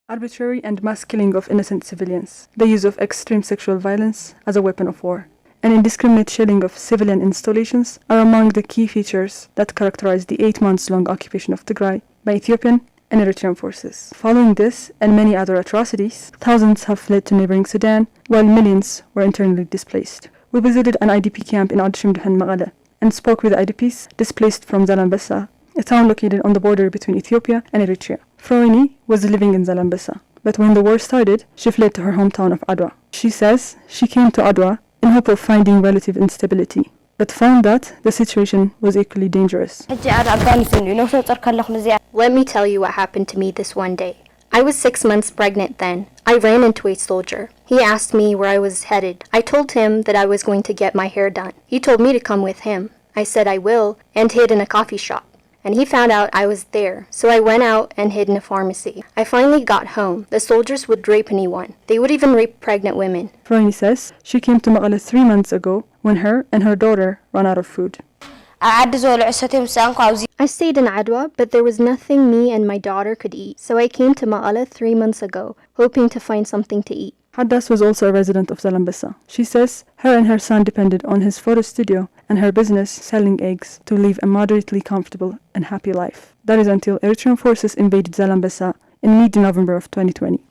arbitrary and mass killing of innocent civilians, the use of extreme sexual violence as a weapon of war, and indiscriminate shelling of civilian installations are among the key features that characterize the 8 months-long occupation of Tigray by Ethiopian and Eritrean forces. Following this and many other atrocities, thousands have fled to neighboring Sudan, while millions were internally displaced. We visited an IDP camp in Mekelle and spoke with IDPs displaced from Zalambesa, a town located on the border between Ethiopia and Eritrea. Froini was living in Zalambesa, but when the war started, she fled to her hometown of Adwa. She says she came to Adwa in hope of finding relative instability, but found that the situation was equally dangerous. Let me tell you what happened to me this one day. I was 6 months pregnant then. I ran into a soldier. He asked me where I was headed. I told him that I was going to get my hair done. He told me to come with him. I said I will, and hid in a coffee shop. And he found out I was there, so I went out and hid in a pharmacy. I finally got home. The soldiers would rape anyone. They would even rape pregnant women. Froini says she came to Mekelle 3 months ago when her and her daughter ran out of food. I stayed in Adwa, but there was nothing me and my daughter could eat. So I came to Mekelle 3 months ago, hoping to find something to eat. Haddas was also a resident of Zalambesa. She says her and her son depended on his photo studio and her business selling eggs to live a moderately comfortable and happy life. That is until Eritrean forces invaded Zalambesa in mid-November of 2020.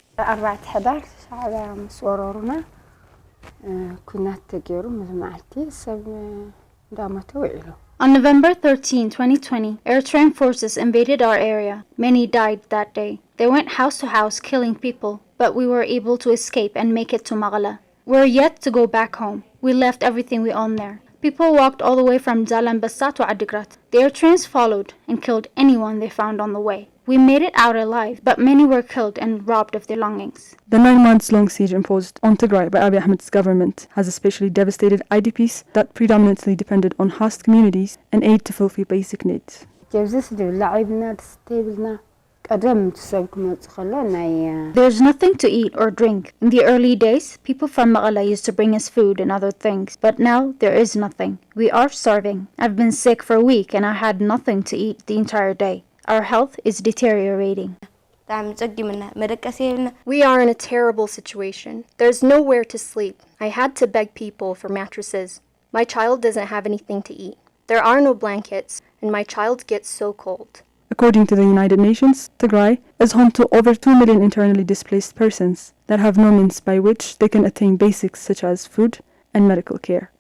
On November 13, 2020, Eritrean forces invaded our area. Many died that day. They went house to house killing people, but we were able to escape and make it to Mekelle. We're yet to go back home. We left everything we own there. People walked all the way from Zalambesa to Adigrat. The Eritreans followed and killed anyone they found on the way. We made it out alive, but many were killed and robbed of their belongings. The 9 months-long siege imposed on Tigray by Abiy Ahmed's government has especially devastated IDPs that predominantly depended on host communities and aid to fulfill basic needs. There's nothing to eat or drink. In the early days, people from Mekelle used to bring us food and other things, but now there is nothing. We are starving. I've been sick for a week and I had nothing to eat the entire day. Our health is deteriorating. We are in a terrible situation. There's nowhere to sleep. I had to beg people for mattresses. My child doesn't have anything to eat. There are no blankets, and my child gets so cold. According to the United Nations, Tigray is home to over 2 million internally displaced persons that have no means by which they can attain basics such as food and medical care.